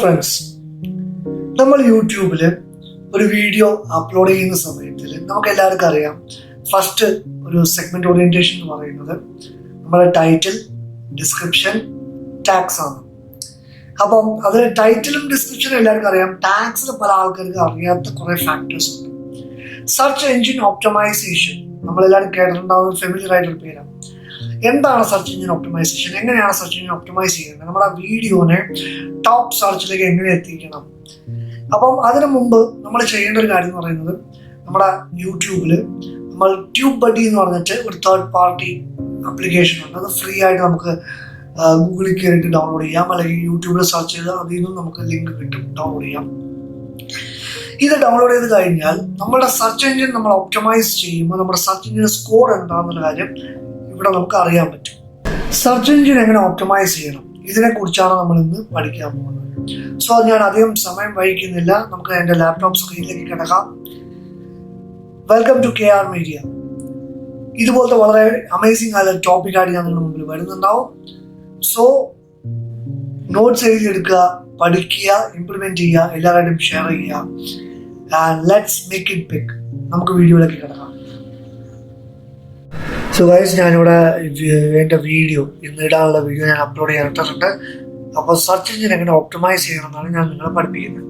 Friends, നമ്മൾ യൂട്യൂബിൽ ഒരു വീഡിയോ അപ്ലോഡ് ചെയ്യുന്ന സമയത്തിൽ നമുക്ക് എല്ലാവർക്കും അറിയാം, ഫസ്റ്റ് ഒരു സെഗ്മെന്റ് ഓറിയന്റേഷൻ എന്ന് പറയുന്നത് നമ്മുടെ ടൈറ്റിൽ, ഡിസ്ക്രിപ്ഷൻ, ടാഗ്സ് ആണ്. അപ്പം അതിൽ ടൈറ്റിലും ഡിസ്ക്രിപ്ഷനും എല്ലാവർക്കും അറിയാം. ടാഗ്സിൽ പല ആൾക്കാർക്ക് അറിയാത്ത കുറെ ഫാക്ടേഴ്സ് ഉണ്ട്. സെർച്ച് എഞ്ചിൻ ഓപ്റ്റമൈസേഷൻ നമ്മളെല്ലാവരും കേട്ടിട്ടുണ്ടാവുന്ന ഫെമിലിയർ ആയിട്ടൊരു പേരാണ്. എന്താണ് സെർച്ച് എഞ്ചിൻ ഓപ്റ്റമൈസേഷൻ? എങ്ങനെയാണ് സെർച്ച് എഞ്ചിൻ ഓപ്റ്റമൈസ് ചെയ്യുന്നത്? നമ്മുടെ വീഡിയോനെ ടോപ്പ് സെർച്ചിലേക്ക് എങ്ങനെ എത്തിക്കണം? അപ്പം അതിനു മുമ്പ് നമ്മൾ ചെയ്യേണ്ട ഒരു കാര്യം എന്ന് പറയുന്നത്, നമ്മുടെ യൂട്യൂബിൽ നമ്മൾ ട്യൂബ് ബഡി എന്ന് പറഞ്ഞിട്ട് ഒരു തേർഡ് പാർട്ടി ആപ്ലിക്കേഷൻ ഉണ്ട്. അത് ഫ്രീ ആയിട്ട് നമുക്ക് ഗൂഗിളിൽ കയറിയിട്ട് ഡൗൺലോഡ് ചെയ്യാം, അല്ലെങ്കിൽ യൂട്യൂബിൽ സെർച്ച് ചെയ്ത് അതിൽ നിന്നും നമുക്ക് ലിങ്ക് കിട്ടും, ഡൗൺലോഡ് ചെയ്യാം. ഇത് ഡൗൺലോഡ് ചെയ്ത് കഴിഞ്ഞാൽ നമ്മുടെ സെർച്ച് എഞ്ചിൻ നമ്മൾ ഓപ്റ്റമൈസ് ചെയ്യുമ്പോൾ നമ്മുടെ സെർച്ച് എഞ്ചിൻ സ്കോർ എന്താണെന്നുള്ള കാര്യം ഇവിടെ നമുക്ക് അറിയാൻ പറ്റും. സെർച്ച് എഞ്ചിൻ എങ്ങനെ ഓപ്റ്റമൈസ് ചെയ്യണം, ഇതിനെ കുറിച്ചാണ് നമ്മൾ ഇന്ന് പഠിക്കാൻ പോകുന്നത്. സോ ഞാൻ അധികം സമയം വഹിക്കുന്നില്ല, നമുക്ക് എൻ്റെ ലാപ്ടോപ്പ് സ്ക്രീനിലേക്ക് കിടക്കാം. Welcome to KR media. ഇതുപോലത്തെ വളരെ അമേസിംഗ് ആയ ടോപ്പിക്കായിട്ട് ഞാൻ നിങ്ങളുടെ മുമ്പിൽ വരുന്നുണ്ടാവും. സോ നോട്ട്സ് എഴുതിയെടുക്കുക, പഠിക്കുക, ഇംപ്ലിമെന്റ് ചെയ്യുക, എല്ലാവരുടെയും ഷെയർ ചെയ്യുക. And let's make it big. നമുക്ക് വീഡിയോയിലേക്ക് കിടക്കാം. സോ ഗൈസ്, ഞാനിവിടെ എൻ്റെ വീഡിയോ ഇന്ന് ഇടാനുള്ള വീഡിയോ ഞാൻ അപ്ലോഡ് ചെയ്യാനിട്ടുണ്ട്. അപ്പോൾ സെർച്ച് എഞ്ചിൻ എങ്ങനെ ഓപ്റ്റമൈസ് ചെയ്യണം എന്നാണ് ഞാൻ നിങ്ങളെ പഠിപ്പിക്കുന്നത്.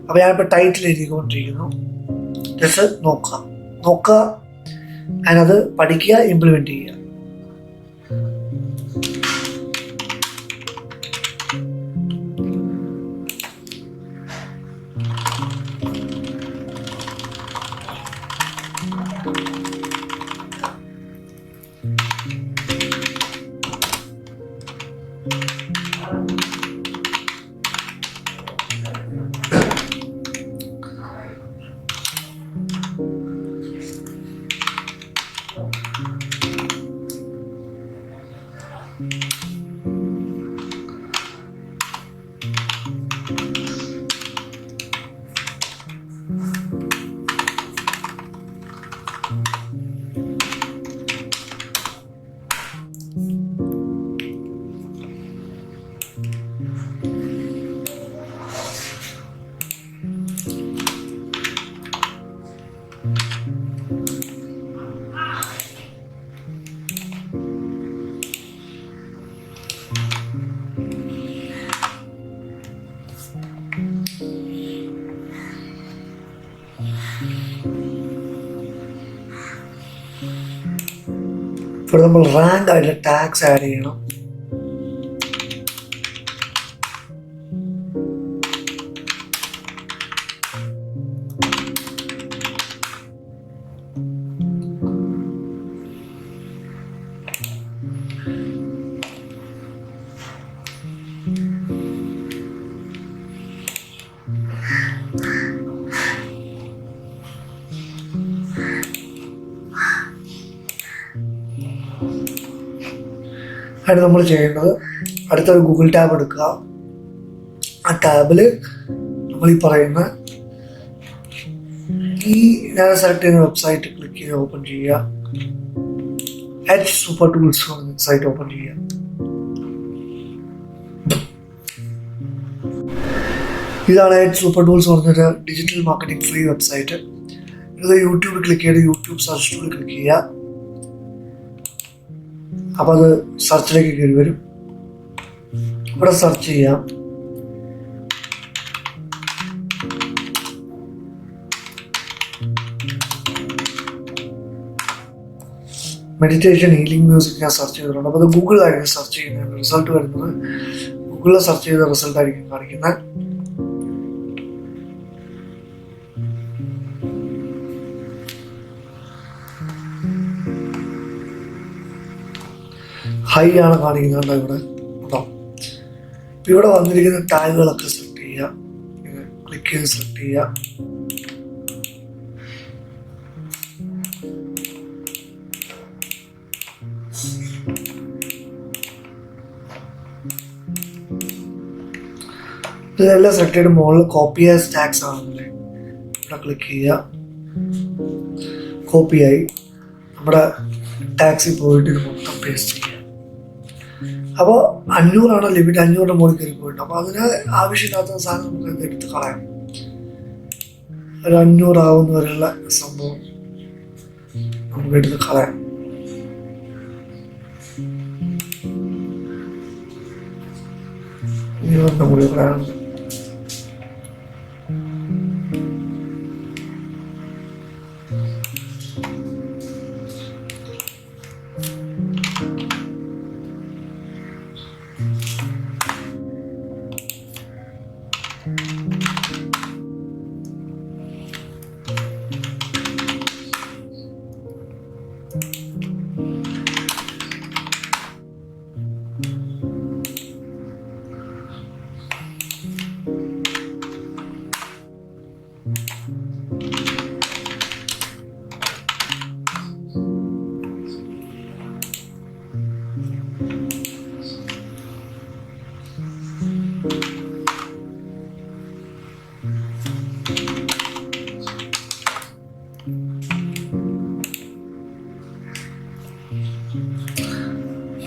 അപ്പോൾ ഞാനിപ്പോൾ ടൈറ്റിൽ എഴുതിക്കൊണ്ടിരിക്കുന്നു. ജസ്റ്റ് നോക്കുക അതിനത് പഠിക്കുക, ഇംപ്ലിമെന്റ് ചെയ്യുക. ഇവിടെ നമ്മൾ റാങ്ക് ആയിട്ട് ടാഗ്സ് ആഡ് ചെയ്യണം. അതിന് നമ്മൾ ചെയ്യേണ്ടത്, അടുത്തൊരു ഗൂഗിൾ ടാബ് എടുക്കുക. ആ ടാബിൽ നമ്മൾ ഈ പറയുന്ന ഞാൻ സെലക്ട് ചെയ്യുന്ന വെബ്സൈറ്റ് ക്ലിക്ക് ചെയ്ത് ഓപ്പൺ ചെയ്യുക. സൂപ്പർ ടൂൾസ് വെബ്സൈറ്റ് ഓപ്പൺ ചെയ്യുക. ഇതാണ് സൂപ്പർ ടൂൾസ് പറഞ്ഞൊരു ഡിജിറ്റൽ മാർക്കറ്റിംഗ് ഫ്രീ വെബ്സൈറ്റ്. ഇത് യൂട്യൂബിൽ ക്ലിക്ക് ചെയ്ത് യൂട്യൂബ് സെർച്ച് ടൂൾ ക്ലിക്ക് ചെയ്യുക. അപ്പോൾ അത് സെർച്ചിലേക്ക് കയറി വരും. ഇവിടെ സെർച്ച് ചെയ്യാം. മെഡിറ്റേഷൻ, ഹീലിംഗ് മ്യൂസിക് ഞാൻ സെർച്ച് ചെയ്തിട്ടുണ്ട്. അപ്പോൾ അത് ഗൂഗിളിലായിരിക്കും സെർച്ച് ചെയ്യുന്നത്. റിസൾട്ട് വരുന്നത് ഗൂഗിളിൽ സെർച്ച് ചെയ്ത റിസൾട്ട് ആയിരിക്കും കാണിക്കുന്നത്. ഹൈ ആണ് കാണിക്കുന്നത്. ഇവിടെ കേട്ടോ, ഇവിടെ വന്നിരിക്കുന്ന ടാഗുകളൊക്കെ സെലക്ട് ചെയ്യുക. ക്ലിക്ക് ചെയ്ത് സെലക്ട് ചെയ്യുക. ഇതെല്ലാം സെലക്ട് ചെയ്ത് മുകളിൽ കോപ്പി ആസ് ടാഗ്സ് ആണല്ലേ, ഇവിടെ ക്ലിക്ക് ചെയ്യുക. കോപ്പിയായി നമ്മുടെ ടാക്സിൽ പോയിട്ട് ഇത് മൊത്തം പേസ്റ്റ് ചെയ്യുക. അപ്പോൾ 500 ലിമിറ്റ്, 500 മുകളിൽ കയറി പോയിട്ടുണ്ട്. അപ്പോൾ അതിന് ആവശ്യമില്ലാത്ത സാധനം നമുക്ക് എടുത്ത് കളയാം. ഒരു 500 ആവുന്ന വരെയുള്ള സംഭവം നമുക്ക് എടുത്ത് കളയാം. കൂടി കളയാനുണ്ട്.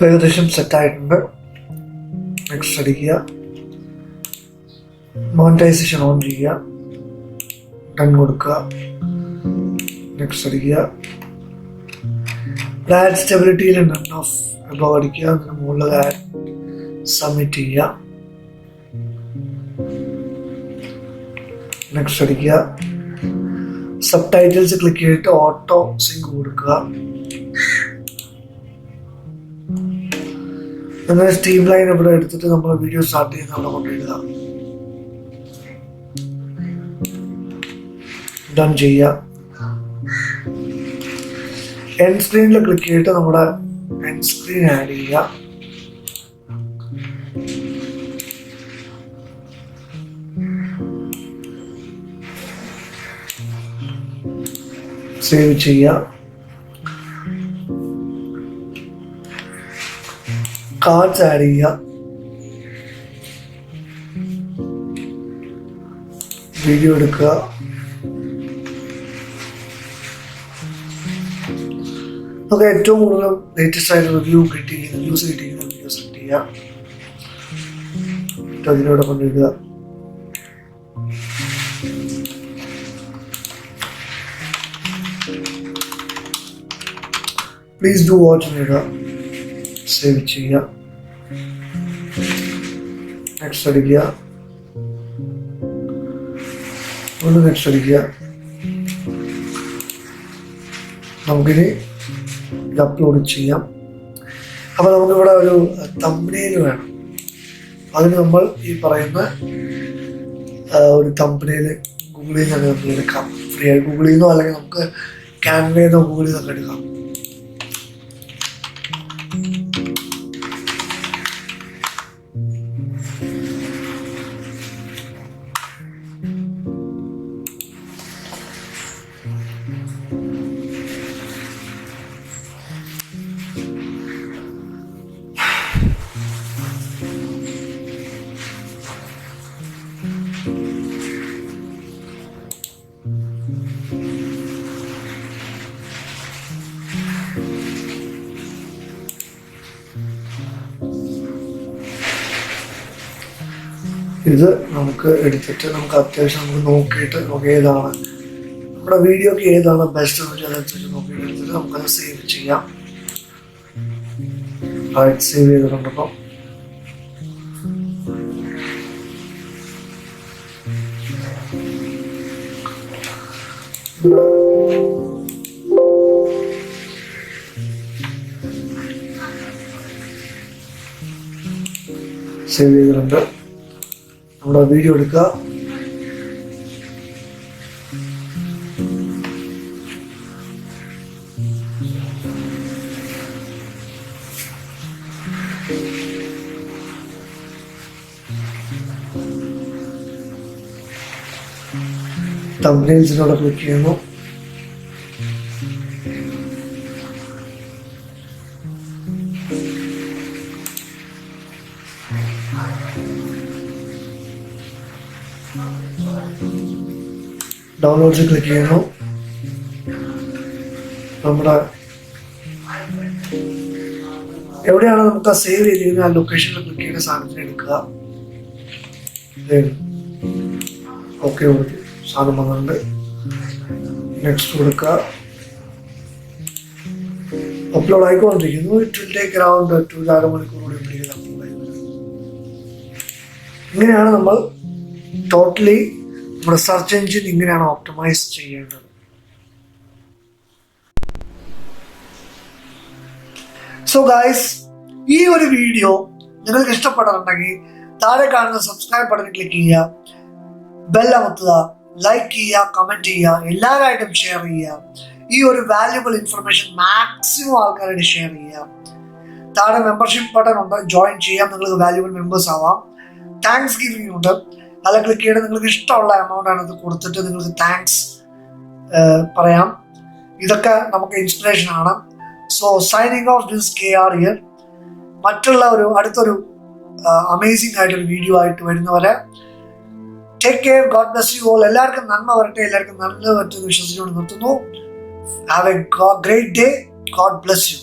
ഏകദേശം സെറ്റായിട്ടുണ്ട്. നെക്സ്റ്റ് അടിക്കുക, മോണിറ്റൈസേഷൻ ഓൺ ചെയ്യുക, ഡൺ കൊടുക്കുക, നെക്സ്റ്റ് അടിക്കുക. ആഡ് സ്റ്റെബിലിറ്റിയിൽ നൺ ഓഫ് എബവ് അടിക്കുക, അതിന് മുകളിൽ ആഡ് സബ്മിറ്റ് ചെയ്യുക, നെക്സ്റ്റ് അടിക്കുക. സബ് ടൈറ്റിൽസ് ക്ലിക്ക് ചെയ്തിട്ട് ഓട്ടോ സിങ്ക് കൊടുക്കുക. അങ്ങനെ സ്റ്റീം ലൈൻ ഇവിടെ എടുത്തിട്ട് നമ്മൾ വീഡിയോ സ്റ്റാർട്ട് ചെയ്യുന്ന അവിടെ കൊണ്ടിടുക, ഡൺ ചെയ്യുക. എൻഡ് സ്ക്രീനിൽ ക്ലിക്ക് ചെയ്തിട്ട് നമ്മുടെ എൻഡ് സ്ക്രീൻ ആഡ് ചെയ്യുക. സേവ് ചെയ്യുക. കാർഡ്സ് ആഡ് ചെയ്യുക, വീഡിയോ എടുക്കുക. നമുക്ക് ഏറ്റവും കൂടുതൽ ലേറ്റസ്റ്റ് ആയിട്ട് വ്യൂസ് കിട്ടിയിരിക്കുന്ന വീഡിയോ സെലക്ട് ചെയ്യുക, അതിലൂടെ കൊണ്ടിടുക. പ്ലീസ് ഡു വാച്ച് എന്നിടുക, സേവ് ചെയ്യുക, നെക്സ്റ്റ് അടിക്കുക, ഒന്ന് നെക്സ്റ്റ് അടിക്കുക. നമുക്കിനി ഇത് അപ്ലോഡ് ചെയ്യാം. അപ്പോൾ നമുക്കിവിടെ ഒരു തംബ്നെയിൽ വേണം. അതിന് നമ്മൾ ഈ പറയുന്ന ഒരു തംബ്നെയിൽ ഗൂഗിളിൽ നിന്ന് നമുക്ക് എടുക്കാം. ഫ്രീ ആയി ഗൂഗിളിൽ നിന്നോ അല്ലെങ്കിൽ നമുക്ക് ക്യാൻവയിൽ നിന്നോ ഗൂഗിളിൽ നിന്നൊക്കെ എടുക്കാം. ഇത് നമുക്ക് എടുത്തിട്ട് നമുക്ക് അത്യാവശ്യം നമുക്ക് നോക്കിയിട്ട് നമുക്ക് ഏതാണ് നമ്മുടെ വീഡിയോക്ക് ഏതാണ് ബെസ്റ്റ് എന്ന് വെച്ചാൽ അതനുസരിച്ച് നോക്കിയിട്ട് എടുത്തിട്ട് നമുക്കത് സേവ് ചെയ്യാം. സേവ് ചെയ്തിട്ടുണ്ടപ്പം സേവ് ചെയ്തിട്ടുണ്ട്. നമ്മുടെ വീഡിയോ എടുക്കുക, തംബ്നെയിൽസിനോട് ക്ലിക്ക് ചെയ്യുന്നു. ഡൗൺലോഡ്സ് ക്ലിക്ക് ചെയ്യുന്നു. നമ്മുടെ എവിടെയാണ് നമുക്ക് സേവ് ചെയ്തിരിക്കുന്ന ആ ലൊക്കേഷനിൽ ക്ലിക്ക് ചെയ്യുന്ന സാധനത്തിന് എടുക്കുക. ഓക്കെ കൊടുത്തു, സാധനം വന്നിട്ടുണ്ട്. നെക്സ്റ്റ് കൊടുക്കുക. അപ്ലോഡ് ആയിക്കൊണ്ടിരിക്കുന്നു. ഇറ്റ് വിൽ ടേക്ക് അറൗണ്ട് 2 മണിക്കൂർ കൂടി പിടിക്കുന്നത് അപ്ലോഡ് ആയി വരും. ഇങ്ങനെയാണ് നമ്മൾ ടോട്ടലി നമ്മുടെ സെർച്ച് എഞ്ചിൻ ഇങ്ങനെയാണ് ഓപ്റ്റിമൈസ് ചെയ്യേണ്ടത്. സോ ഗൈസ്, ഈ ഒരു വീഡിയോ നിങ്ങൾക്ക് ഇഷ്ടപ്പെട്ടിട്ടുണ്ടെങ്കിൽ താഴെ കാണുന്ന സബ്സ്ക്രൈബ് ബട്ടൺ ക്ലിക്ക് ചെയ്യുക, ബെൽ അമർത്തുക, ലൈക്ക് ചെയ്യുക, കമന്റ് ചെയ്യുക, എല്ലാവരായിട്ടും ഷെയർ ചെയ്യുക. ഈ ഒരു വാല്യുബിൾ ഇൻഫർമേഷൻ മാക്സിമം ആൾക്കാരായിട്ട് ഷെയർ ചെയ്യുക. താഴെ മെമ്പർഷിപ്പ് ബട്ടൺ ഉണ്ട്, ജോയിൻ ചെയ്യാം, നിങ്ങൾക്ക് വാല്യുബിൾ മെമ്പേഴ്സ് ആവാം. താങ്ക്സ് ഗിവിംഗ് ഉണ്ട്, അതിൽ ക്ലിക്ക് ചെയ്ത് നിങ്ങൾക്ക് ഇഷ്ടമുള്ള എമൗണ്ട് ആണ് അത് കൊടുത്തിട്ട് നിങ്ങൾക്ക് താങ്ക്സ് പറയാം. ഇതൊക്കെ നമുക്ക് ഇൻസ്പിറേഷൻ ആണ്. So signing off this KR here. മറ്റുള്ള അടുത്തൊരു അമേസിംഗ് ആയിട്ടൊരു വീഡിയോ ആയിട്ട് വരുന്നവരെ take care. God bless you all. എല്ലാവർക്കും നന്മ വരട്ടെ, എല്ലാവർക്കും നല്ല പറ്റുന്ന വിശ്വസിച്ചുകൊണ്ട് നിർത്തുന്നു. Have A great day. God bless you.